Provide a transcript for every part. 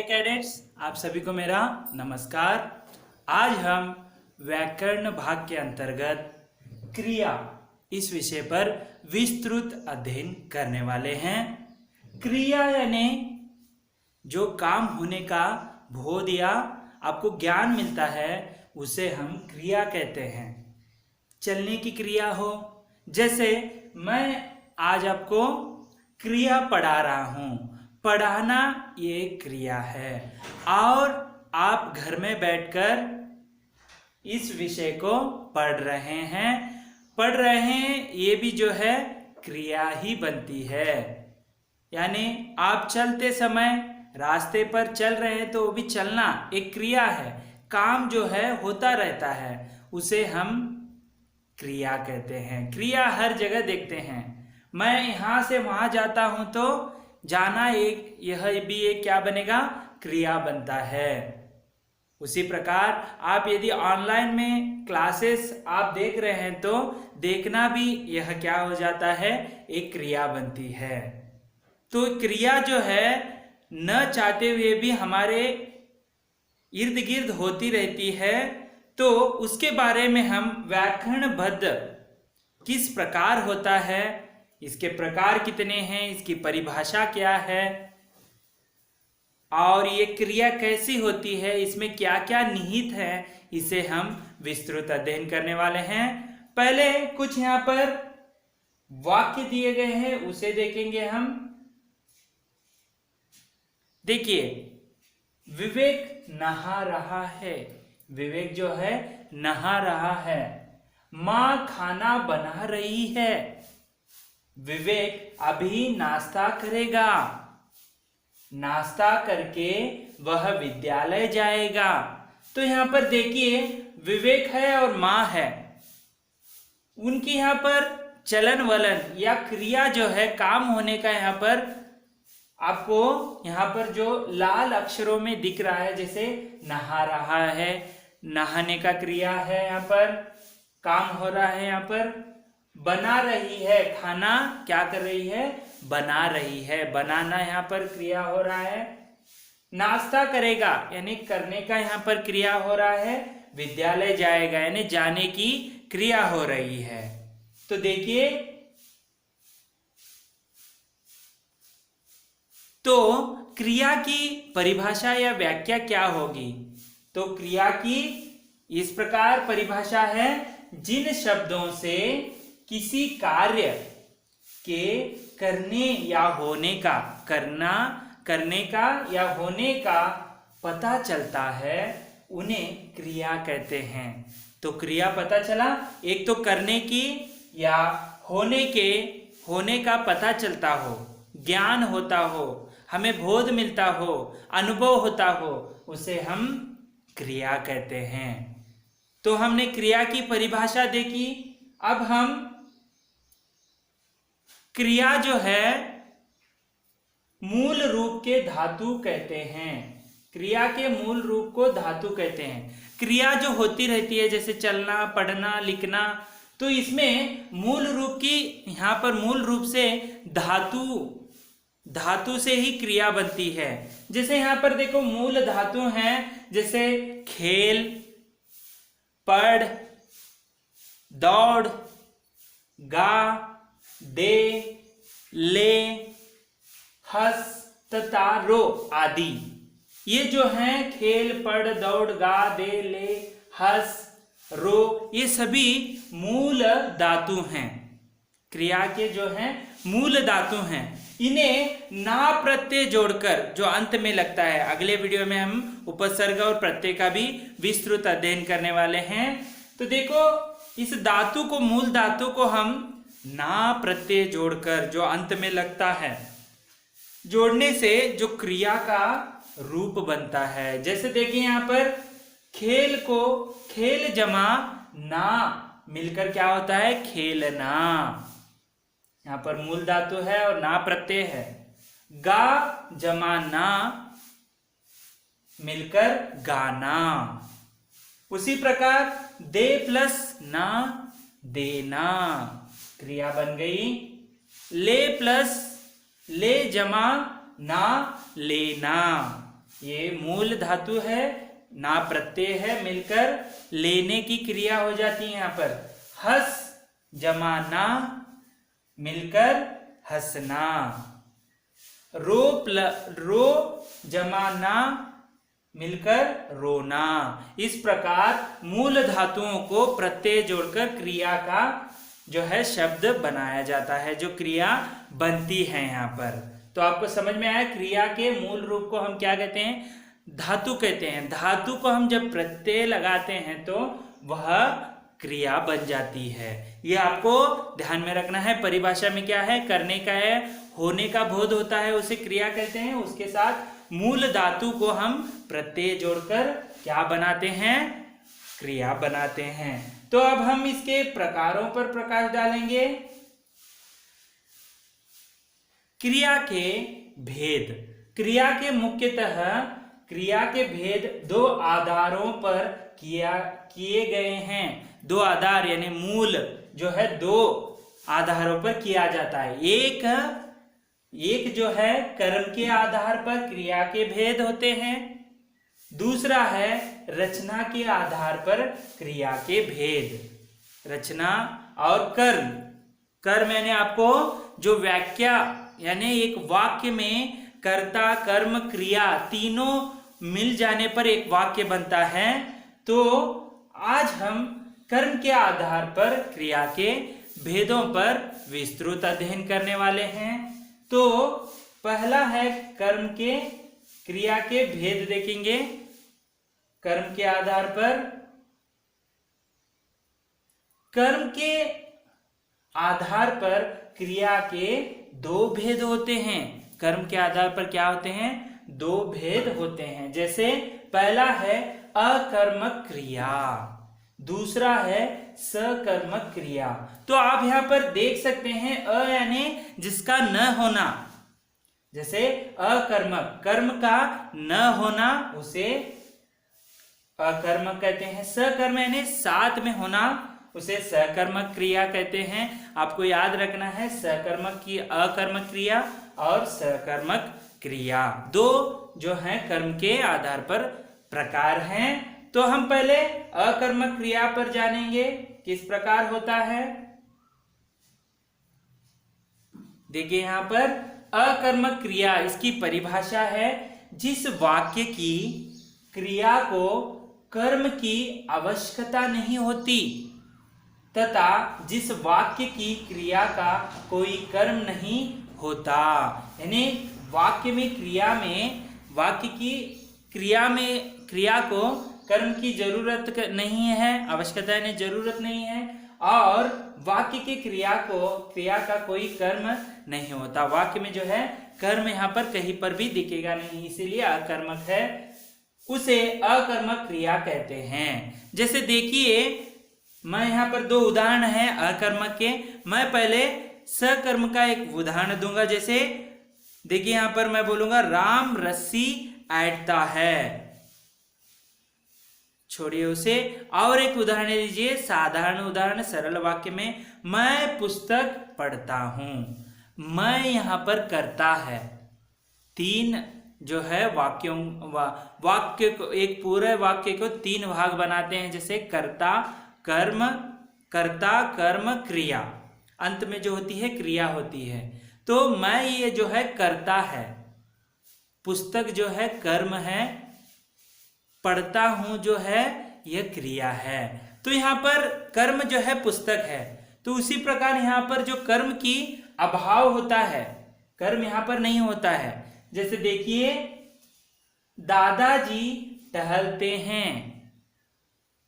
Cadets, आप सभी को मेरा नमस्कार। आज हम व्याकरण भाग के अंतर्गत क्रिया इस विषय पर विस्तृत अध्ययन करने वाले हैं। क्रिया यानी जो काम होने का बोध या आपको ज्ञान मिलता है उसे हम क्रिया कहते हैं। चलने की क्रिया हो, जैसे मैं आज आपको क्रिया पढ़ा रहा हूँ। पढ़ाना ये क्रिया है और आप घर में बैठकर इस विषय को पढ़ रहे हैं, ये भी जो है क्रिया ही बनती है। यानी आप चलते समय रास्ते पर चल रहे हैं तो वो भी चलना एक क्रिया है। काम जो है होता रहता है, उसे हम क्रिया कहते हैं। क्रिया हर जगह देखते हैं। मैं यहाँ से वहाँ जाता हूँ तो जाना यह भी एक क्या बनेगा, क्रिया बनता है। उसी प्रकार आप यदि ऑनलाइन में क्लासेस आप देख रहे हैं तो देखना भी यह क्या हो जाता है, एक क्रिया बनती है। तो क्रिया जो है न चाहते हुए भी हमारे इर्द गिर्द होती रहती है, तो उसके बारे में हम व्याकरणबद्ध किस प्रकार होता है, इसके प्रकार कितने हैं, इसकी परिभाषा क्या है और ये क्रिया कैसी होती है, इसमें क्या क्या निहित है, इसे हम विस्तृत अध्ययन करने वाले हैं। पहले कुछ यहाँ पर वाक्य दिए गए हैं, उसे देखेंगे हम। देखिए, विवेक नहा रहा है। विवेक जो है नहा रहा है। माँ खाना बना रही है। विवेक अभी नाश्ता करेगा। नाश्ता करके वह विद्यालय जाएगा। तो यहाँ पर देखिए, विवेक है और माँ है, उनकी यहाँ पर चलन वलन या क्रिया जो है काम होने का यहाँ पर आपको यहाँ पर जो लाल अक्षरों में दिख रहा है, जैसे नहा रहा है, नहाने का क्रिया है, यहाँ पर काम हो रहा है। यहाँ पर बना रही है, खाना क्या कर रही है, बना रही है, बनाना यहाँ पर क्रिया हो रहा है। नाश्ता करेगा यानी करने का यहाँ पर क्रिया हो रहा है। विद्यालय जाएगा यानी जाने की क्रिया हो रही है। तो देखिए, तो क्रिया की परिभाषा या व्याख्या क्या होगी? तो क्रिया की इस प्रकार परिभाषा है, जिन शब्दों से किसी कार्य के करने या होने का, करने का या होने का पता चलता है, उन्हें क्रिया कहते हैं। तो क्रिया पता चला, एक तो करने की या होने का पता चलता हो, ज्ञान होता हो, हमें बोध मिलता हो, अनुभव होता हो, उसे हम क्रिया कहते हैं। तो हमने क्रिया की परिभाषा देखी। अब हम क्रिया जो है मूल रूप के धातु कहते हैं। क्रिया के मूल रूप को धातु कहते हैं। क्रिया जो होती रहती है, जैसे चलना, पढ़ना, लिखना, तो इसमें मूल रूप की यहाँ पर मूल रूप से धातु से ही क्रिया बनती है। जैसे यहाँ पर देखो मूल धातु हैं, जैसे खेल, पढ़, दौड़, गा, दे, ले, हंस तथा रो आदि। ये जो हैं खेल, पढ़, दौड़, गा, दे, ले, हंस, रो, ये सभी मूल धातु हैं। क्रिया के जो हैं मूल धातु हैं। इन्हें ना प्रत्यय जोड़कर जो अंत में लगता है, अगले वीडियो में हम उपसर्ग और प्रत्यय का भी विस्तृत अध्ययन करने वाले हैं। तो देखो, इस धातु को, मूल धातु को हम ना प्रत्यय जोड़कर जो अंत में लगता है, जोड़ने से जो क्रिया का रूप बनता है। जैसे देखिए यहाँ पर खेल को खेल जमा ना मिलकर क्या होता है, खेलना। यहाँ पर मूल धातु है और ना प्रत्यय है। गा जमा ना मिलकर गाना। उसी प्रकार दे प्लस ना देना, क्रिया बन गई। ले प्लस ले जमा ना लेना, ये मूल धातु है, ना प्रत्यय है, मिलकर लेने की क्रिया हो जाती है। यहाँ पर हस जमा ना मिलकर हंसना, रो जमा ना मिलकर रोना। इस प्रकार मूल धातुओं को प्रत्यय जोड़कर क्रिया का जो है शब्द बनाया जाता है, जो क्रिया बनती है यहाँ पर। तो आपको समझ में आया, क्रिया के मूल रूप को हम क्या कहते हैं? धातु कहते हैं। धातु को हम जब प्रत्यय लगाते हैं तो वह क्रिया बन जाती है। ये आपको ध्यान में रखना है। परिभाषा में क्या है? करने का है, होने का बोध होता है, उसे क्रिया कहते हैं। उसके साथ मूल धातु को हम प्रत्यय जोड़कर क्या बनाते हैं? क्रिया बनाते हैं। तो अब हम इसके प्रकारों पर प्रकाश डालेंगे। क्रिया के भेद। क्रिया के मुख्यतः क्रिया के भेद दो आधारों पर किए गए हैं। दो आधार यानी मूल जो है दो आधारों पर किया जाता है। एक जो है कर्म के आधार पर क्रिया के भेद होते हैं, दूसरा है रचना के आधार पर क्रिया के भेद। रचना और कर्म यानी आपको जो व्याख्या यानी एक वाक्य में कर्ता कर्म क्रिया तीनों मिल जाने पर एक वाक्य बनता है। तो आज हम कर्म के आधार पर क्रिया के भेदों पर विस्तृत अध्ययन करने वाले हैं। तो पहला है कर्म के क्रिया के भेद देखेंगे। कर्म के आधार पर, कर्म के आधार पर क्रिया के दो भेद होते हैं। कर्म के आधार पर क्या होते हैं? दो भेद होते हैं। जैसे पहला है अकर्मक क्रिया, दूसरा है सकर्मक क्रिया। तो आप यहां पर देख सकते हैं अ यानी जिसका न होना, जैसे अकर्मक, कर्म का न होना उसे अकर्मक कहते हैं। सकर्म यानी साथ में होना उसे सकर्मक क्रिया कहते हैं। आपको याद रखना है सकर्मक की अकर्मक क्रिया और सकर्मक क्रिया दो जो हैं कर्म के आधार पर प्रकार हैं। तो हम पहले अकर्मक क्रिया पर जानेंगे किस प्रकार होता है। देखिए यहां पर अकर्मक क्रिया, इसकी परिभाषा है जिस वाक्य की क्रिया को कर्म की आवश्यकता नहीं होती तथा जिस वाक्य की क्रिया का कोई कर्म नहीं होता। यानी वाक्य की क्रिया को कर्म की जरूरत नहीं है, आवश्यकता यानी जरूरत नहीं है, और वाक्य की क्रिया का कोई कर्म नहीं होता। वाक्य में जो है कर्म यहाँ पर कहीं पर भी दिखेगा नहीं, इसीलिए अकर्मक है, उसे अकर्मक क्रिया कहते हैं। जैसे देखिए मैं यहाँ पर दो उदाहरण हैं अकर्मक के। मैं पहले सकर्म का एक उदाहरण दूंगा। जैसे देखिए यहाँ पर मैं बोलूंगा राम रस्सी ऐंठता है, छोड़िए उसे। और एक उदाहरण लीजिए, साधारण उदाहरण सरल वाक्य में, मैं पुस्तक पढ़ता हूं। मैं यहाँ पर करता है। तीन जो है वाक्य को, एक पूरे वाक्य को तीन भाग बनाते हैं। जैसे कर्ता कर्म क्रिया, अंत में जो होती है क्रिया होती है। तो मैं ये जो है कर्ता है, पुस्तक जो है कर्म है, पढ़ता हूं जो है यह क्रिया है। तो यहाँ पर कर्म जो है पुस्तक है। तो उसी प्रकार यहाँ पर जो कर्म की अभाव होता है, कर्म यहाँ पर नहीं होता है। जैसे देखिए दादाजी टहलते हैं,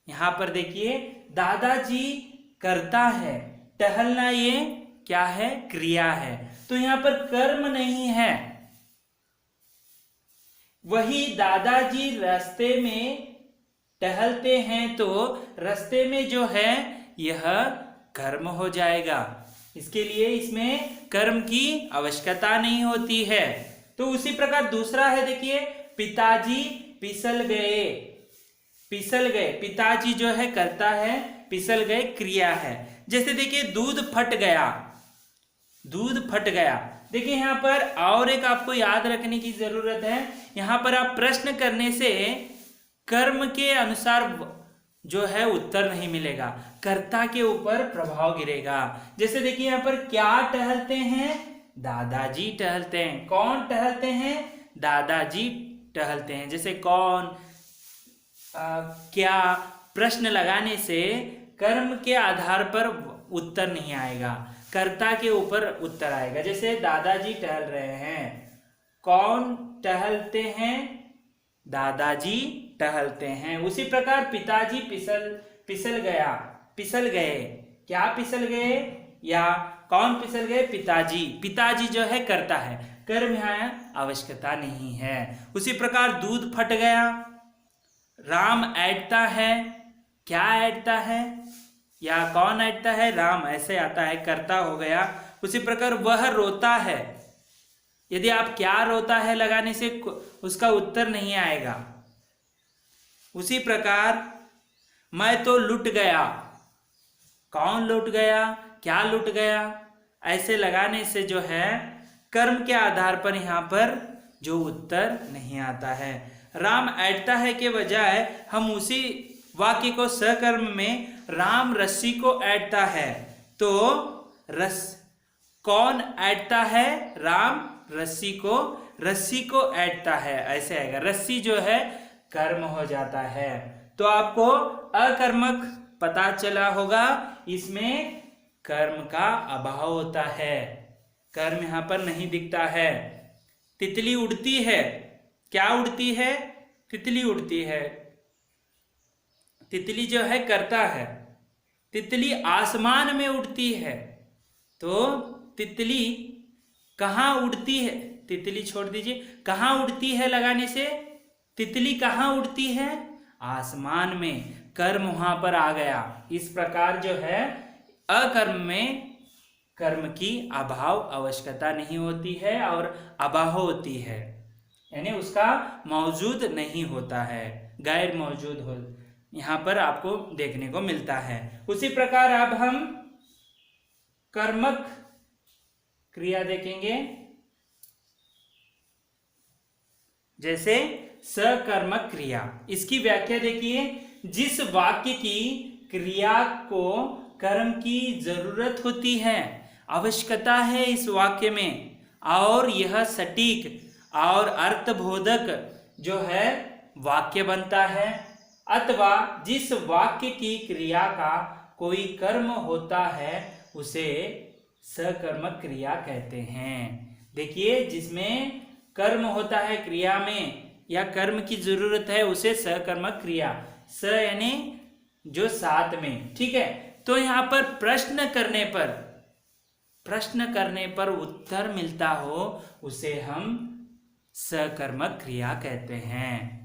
यहां पर देखिए दादाजी करता है, टहलना ये क्या है? क्रिया है। तो यहां पर कर्म नहीं है। वही दादाजी रास्ते में टहलते हैं तो रास्ते में जो है यह कर्म हो जाएगा। इसके लिए इसमें कर्म की आवश्यकता नहीं होती है। तो उसी प्रकार दूसरा है, देखिए पिताजी फिसल गए, पिताजी जो है करता है, फिसल गए क्रिया है। जैसे देखिए दूध फट गया, देखिए यहाँ पर और एक आपको याद रखने की जरूरत है, यहाँ पर आप प्रश्न करने से कर्म के अनुसार जो है उत्तर नहीं मिलेगा, कर्ता के ऊपर प्रभाव गिरेगा। जैसे देखिए यहाँ पर क्या टहलते हैं, दादाजी टहलते हैं। कौन टहलते हैं, दादाजी टहलते हैं। जैसे कौन क्या प्रश्न लगाने से कर्म के आधार पर उत्तर नहीं आएगा, कर्ता के ऊपर उत्तर आएगा। जैसे दादाजी टहल रहे हैं, कौन टहलते हैं, दादाजी टहलते हैं। उसी प्रकार पिताजी फिसल गए, क्या फिसल गए या कौन फिसल गए, पिताजी। पिताजी जो है कर्ता है, कर्म यहाँ आवश्यकता नहीं है। उसी प्रकार दूध फट गया, राम ऐंठता है, क्या ऐंठता है या कौन ऐंठता है, राम, ऐसे आता है, कर्ता हो गया। उसी प्रकार वह रोता है, यदि आप क्या रोता है लगाने से उसका उत्तर नहीं आएगा। उसी प्रकार मैं तो लुट गया, कौन लुट गया, क्या लुट गया, ऐसे लगाने से जो है कर्म के आधार पर यहाँ पर जो उत्तर नहीं आता है। राम ऐंठता है के बजाय हम उसी वाक्य को सकर्म में राम रस्सी को ऐंठता है, तो कौन ऐंठता है, राम रस्सी को ऐंठता है, ऐसे आएगा। रस्सी जो है कर्म हो जाता है। तो आपको अकर्मक पता चला होगा, इसमें कर्म का अभाव होता है, कर्म यहाँ पर नहीं दिखता है। तितली उड़ती है, क्या उड़ती है, तितली उड़ती है। तितली जो है कर्ता है। तितली आसमान में उड़ती है, तो तितली कहाँ उड़ती है, तितली छोड़ दीजिए, कहाँ उड़ती है लगाने से तितली कहाँ उड़ती है, आसमान में, कर्म वहां पर आ गया। इस प्रकार जो है अकर्म में कर्म की अभाव आवश्यकता नहीं होती है और अभाव होती है, यानी उसका मौजूद नहीं होता है, गैर मौजूद हो, यहाँ पर आपको देखने को मिलता है। उसी प्रकार अब हम कर्मक क्रिया देखेंगे, जैसे सकर्मक क्रिया। इसकी व्याख्या देखिए, जिस वाक्य की क्रिया को कर्म की जरूरत होती है, आवश्यकता है इस वाक्य में, और यह सटीक और अर्थबोधक जो है वाक्य बनता है, अथवा जिस वाक्य की क्रिया का कोई कर्म होता है उसे सकर्मक क्रिया कहते हैं। देखिए, जिसमें कर्म होता है क्रिया में या कर्म की जरूरत है उसे सकर्मक क्रिया, स यानी जो साथ में, ठीक है। तो यहाँ पर प्रश्न करने पर उत्तर मिलता हो उसे हम सकर्मक क्रिया कहते हैं।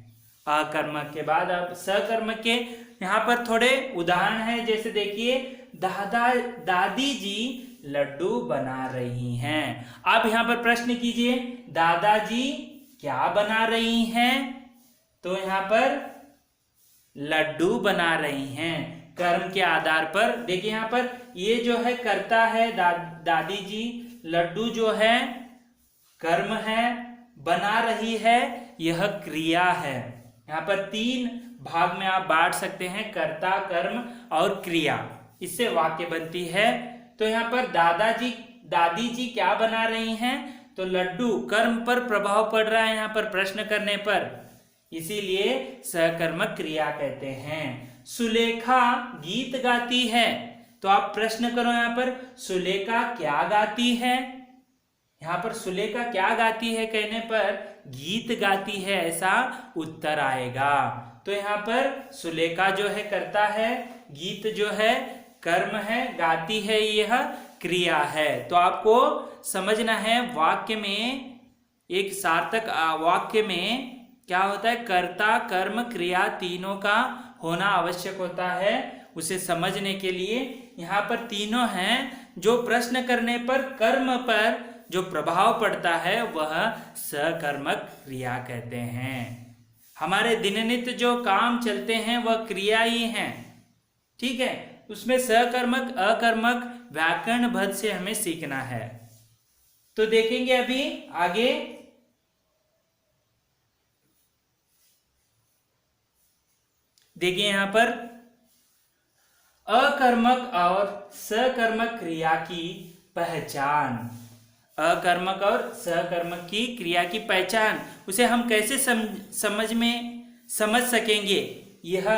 अकर्मक के बाद अब सकर्मक के यहाँ पर थोड़े उदाहरण हैं। जैसे देखिए, दादी जी लड्डू बना रही हैं। आप यहाँ पर प्रश्न कीजिए, दादाजी क्या बना रही हैं, तो यहाँ पर लड्डू बना रही हैं। कर्म के आधार पर देखिए, यहाँ पर ये जो है कर्ता है, दादी जी, लड्डू जो है कर्म है, बना रही है यह क्रिया है। यहाँ पर 3 भाग में आप बांट सकते हैं, कर्ता, कर्म और क्रिया, इससे वाक्य बनती है। तो यहाँ पर दादी जी क्या बना रही हैं, तो लड्डू, कर्म पर प्रभाव पड़ रहा है यहाँ पर प्रश्न करने पर, इसीलिए सकर्मक क्रिया कहते हैं। सुलेखा गीत गाती है, तो आप प्रश्न करो यहाँ पर, सुलेखा क्या गाती है, यहाँ पर सुलेखा क्या गाती है कहने पर गीत गाती है ऐसा उत्तर आएगा। तो यहाँ पर सुलेखा जो है कर्ता है, गीत जो है कर्म है, गाती है यह क्रिया है। तो आपको समझना है, वाक्य में, एक सार्थक वाक्य में क्या होता है, कर्ता, कर्म, क्रिया तीनों का होना आवश्यक होता है। उसे समझने के लिए यहाँ पर तीनों हैं, जो प्रश्न करने पर कर्म पर जो प्रभाव पड़ता है वह सकर्मक क्रिया कहते हैं। हमारे दिननित्य जो काम चलते हैं वह क्रिया ही हैं, ठीक है। उसमें सकर्मक, अकर्मक, व्याकरण भद से हमें सीखना है। तो देखेंगे अभी आगे। देखिए यहां पर अकर्मक और सकर्मक क्रिया की पहचान। अकर्मक और सकर्मक की क्रिया की पहचान, उसे हम कैसे समझ सकेंगे, यह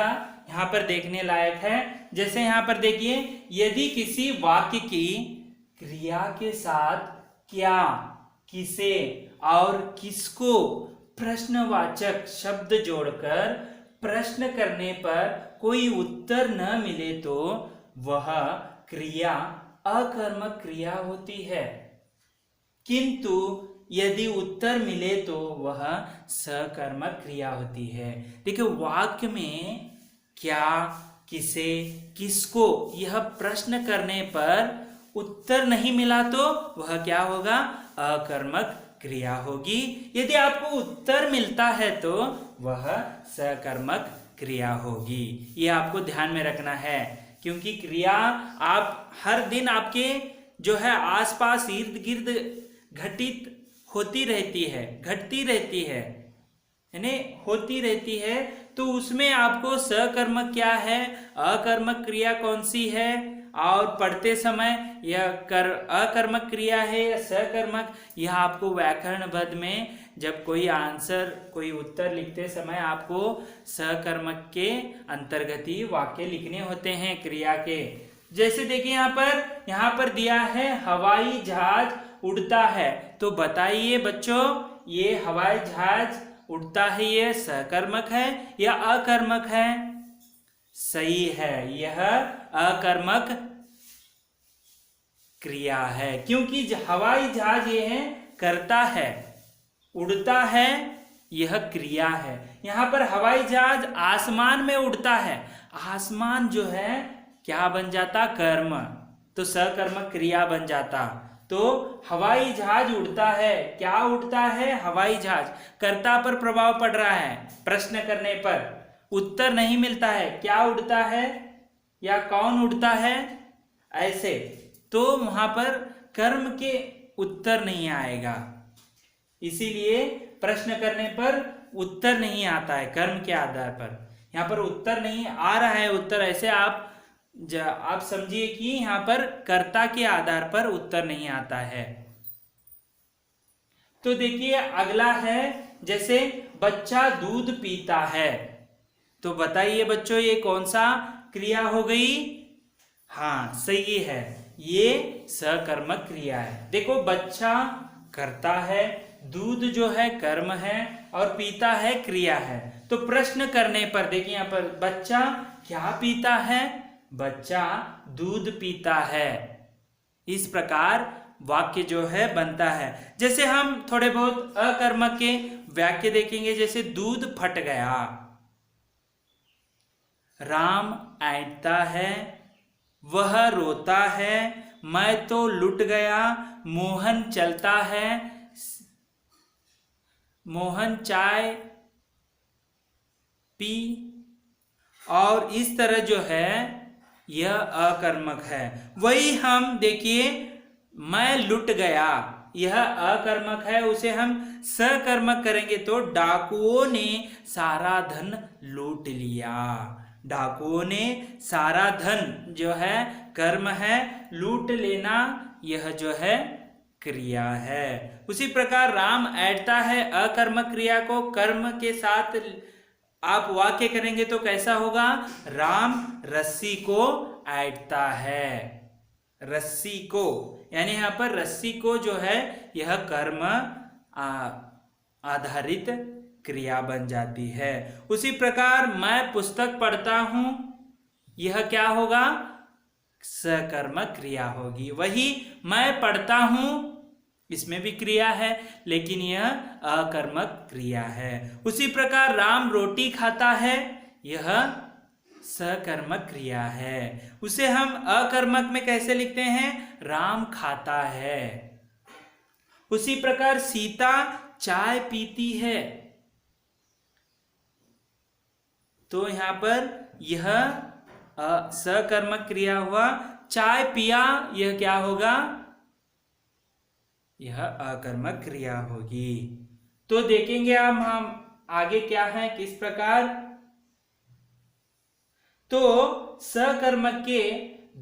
यहाँ पर देखने लायक है। जैसे यहाँ पर देखिए, यदि किसी वाक्य की क्रिया के साथ क्या, किसे और किसको प्रश्नवाचक शब्द जोड़कर प्रश्न करने पर कोई उत्तर न मिले तो वह क्रिया अकर्मक क्रिया होती है, किंतु यदि उत्तर मिले तो वह सकर्मक क्रिया होती है। देखिए वाक्य में क्या, किसे, किसको यह प्रश्न करने पर उत्तर नहीं मिला तो वह क्या होगा, अकर्मक क्रिया होगी। यदि आपको उत्तर मिलता है तो वह सकर्मक क्रिया होगी। ये आपको ध्यान में रखना है, क्योंकि क्रिया आप हर दिन आपके जो है आसपास इर्द गिर्द घटित होती रहती है, घटती रहती है, यानी होती रहती है। तो उसमें आपको सकर्मक क्या है, अकर्मक क्रिया कौन सी है, और पढ़ते समय यह अकर्मक क्रिया है या सकर्मक, यह आपको व्याकरणबद्ध में जब कोई आंसर, कोई उत्तर लिखते समय आपको सकर्मक के अंतर्गत ही वाक्य लिखने होते हैं क्रिया के। जैसे देखिए यहाँ पर दिया है हवाई जहाज उड़ता है, तो बताइए बच्चों ये हवाई जहाज उड़ता है, ये सकर्मक है या अकर्मक है? सही है, यह अकर्मक क्रिया है, क्योंकि हवाई जहाज ये है करता है, उड़ता है यह क्रिया है। यहाँ पर हवाई जहाज आसमान में उड़ता है, आसमान जो है क्या बन जाता, कर्म, तो सकर्मक क्रिया बन जाता। तो हवाई जहाज उड़ता है, क्या उड़ता है, हवाई जहाज, कर्ता पर प्रभाव पड़ रहा है, प्रश्न करने पर उत्तर नहीं मिलता है, क्या उड़ता है या कौन उड़ता है, ऐसे तो वहां पर कर्म के उत्तर नहीं आएगा, इसीलिए प्रश्न करने पर उत्तर नहीं आता है कर्म के आधार पर। यहाँ पर उत्तर नहीं आ रहा है, उत्तर ऐसे आप समझिए कि यहाँ पर कर्ता के आधार पर उत्तर नहीं आता है। तो देखिए अगला है, जैसे बच्चा दूध पीता है, तो बताइए बच्चों ये कौन सा क्रिया हो गई? हाँ सही है, ये सकर्मक क्रिया है। देखो बच्चा करता है, दूध जो है कर्म है और पीता है क्रिया है। तो प्रश्न करने पर देखिए यहाँ पर बच्चा क्या पीता है, बच्चा दूध पीता है, इस प्रकार वाक्य जो है बनता है। जैसे हम थोड़े बहुत अकर्मक के वाक्य देखेंगे, जैसे दूध फट गया, राम ऐंठता है, वह रोता है, मैं तो लुट गया, मोहन चलता है, मोहन चाय पी, और इस तरह जो है यह अकर्मक है। वही हम देखिए मैं लुट गया, यह अकर्मक है, उसे हम सकर्मक करेंगे तो डाकुओं ने सारा धन लूट लिया, डाकुओं ने सारा धन जो है कर्म है, लूट लेना यह जो है क्रिया है। उसी प्रकार राम ऐंठता है अकर्मक क्रिया को कर्म के साथ आप वाक्य करेंगे तो कैसा होगा, राम रस्सी को ऐंठता है, रस्सी को, यानी यहाँ पर रस्सी को जो है यह कर्म आधारित क्रिया बन जाती है। उसी प्रकार मैं पुस्तक पढ़ता हूं, यह क्या होगा, सकर्मक क्रिया होगी। वही मैं पढ़ता हूं, इसमें भी क्रिया है लेकिन यह अकर्मक क्रिया है। उसी प्रकार राम रोटी खाता है, यह सकर्मक क्रिया है। उसे हम अकर्मक में कैसे लिखते हैं, राम खाता है। उसी प्रकार सीता चाय पीती है, तो यहां पर यह सकर्मक क्रिया हुआ। चाय पिया, यह क्या होगा, यह अकर्मक क्रिया होगी। तो देखेंगे अब हम आगे क्या है, किस प्रकार। तो सकर्मक के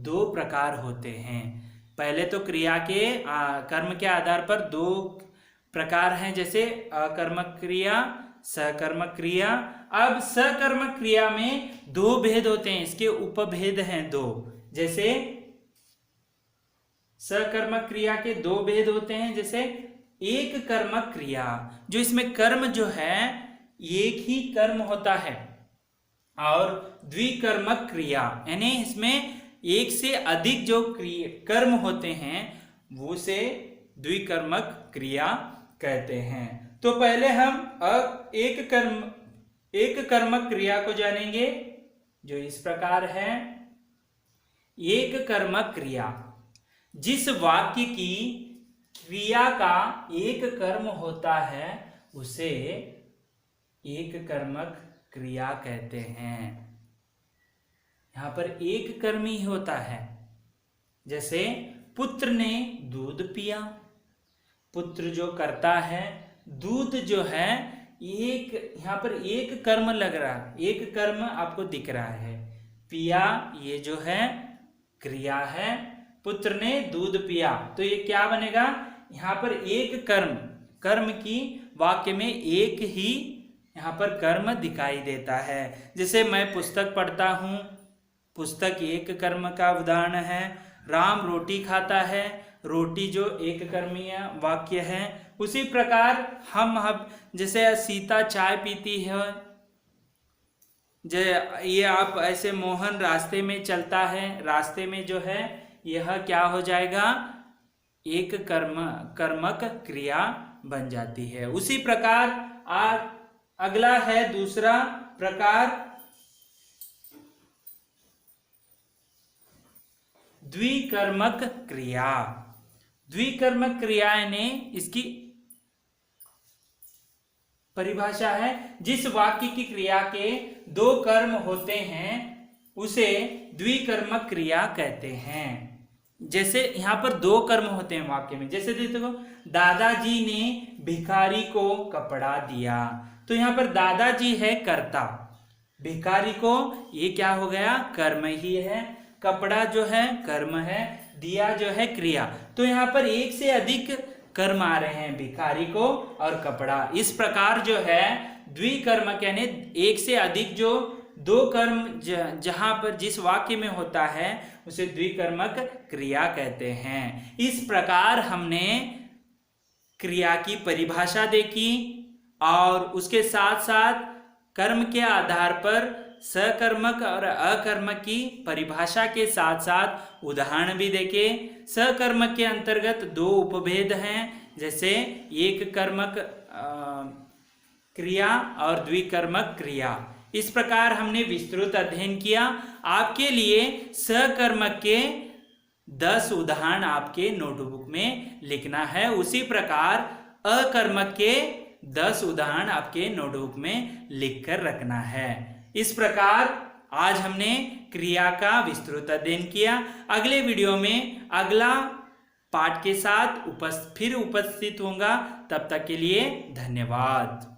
दो प्रकार होते हैं। पहले तो क्रिया के कर्म के आधार पर दो प्रकार हैं, जैसे अकर्मक क्रिया, सकर्मक क्रिया। अब सकर्मक क्रिया में दो भेद होते हैं, इसके उपभेद हैं दो। जैसे सकर्मक क्रिया के दो भेद होते हैं, जैसे एक कर्मक क्रिया, जो इसमें कर्म जो है एक ही कर्म होता है, और द्विकर्मक क्रिया यानी इसमें एक से अधिक जो कर्म होते हैं वो से द्विकर्मक क्रिया कहते हैं। तो पहले हम एक कर्मक क्रिया को जानेंगे, जो इस प्रकार है। एक कर्मक क्रिया, जिस वाक्य की क्रिया का एक कर्म होता है उसे एक कर्मक क्रिया कहते हैं। यहां पर एक कर्म ही होता है। जैसे पुत्र ने दूध पिया, पुत्र जो करता है, दूध जो है एक, यहां पर एक कर्म लग रहा है, एक कर्म आपको दिख रहा है। पिया ये जो है क्रिया है, पुत्र ने दूध पिया, तो ये क्या बनेगा, यहां पर एक कर्म की वाक्य में एक ही यहाँ पर कर्म दिखाई देता है। जैसे मैं पुस्तक पढ़ता हूँ, पुस्तक एक कर्म का उदाहरण है। राम रोटी खाता है, रोटी जो एक कर्मीय वाक्य है। उसी प्रकार हम जैसे सीता चाय पीती है, ये आप ऐसे मोहन रास्ते में चलता है, रास्ते में जो है यह क्या हो जाएगा, एक कर्मक क्रिया बन जाती है। उसी प्रकार अगला है दूसरा प्रकार द्विकर्मक क्रिया। द्विकर्मक क्रिया ने इसकी परिभाषा है, जिस वाक्य की क्रिया के दो कर्म होते हैं उसे द्विकर्मक क्रिया कहते हैं। जैसे यहाँ पर दो कर्म होते हैं वाक्य में, जैसे देखो दादाजी ने भिखारी को कपड़ा दिया, तो यहाँ पर दादाजी है कर्ता, भिखारी को ये क्या हो गया, कर्म ही है, कपड़ा जो है कर्म है, दिया जो है क्रिया। तो यहाँ पर एक से अधिक कर्म आ रहे हैं, भिखारी को और कपड़ा। इस प्रकार जो है द्विकर्मक यानी एक से अधिक जो दो कर्म जहां पर जिस वाक्य में होता है उसे द्विकर्मक क्रिया कहते हैं। इस प्रकार हमने क्रिया की परिभाषा देखी और उसके साथ साथ कर्म के आधार पर सकर्मक और अकर्मक की परिभाषा के साथ साथ उदाहरण भी देखे। सकर्मक के अंतर्गत दो उपभेद हैं, जैसे एक कर्मक क्रिया और द्विकर्मक क्रिया। इस प्रकार हमने विस्तृत अध्ययन किया। आपके लिए सकर्मक के 10 उदाहरण आपके नोटबुक में लिखना है, उसी प्रकार अकर्मक के 10 उदाहरण आपके नोटबुक में लिखकर रखना है। इस प्रकार आज हमने क्रिया का विस्तृत अध्ययन किया। अगले वीडियो में अगला पाठ के साथ फिर उपस्थित होऊंगा। तब तक के लिए धन्यवाद।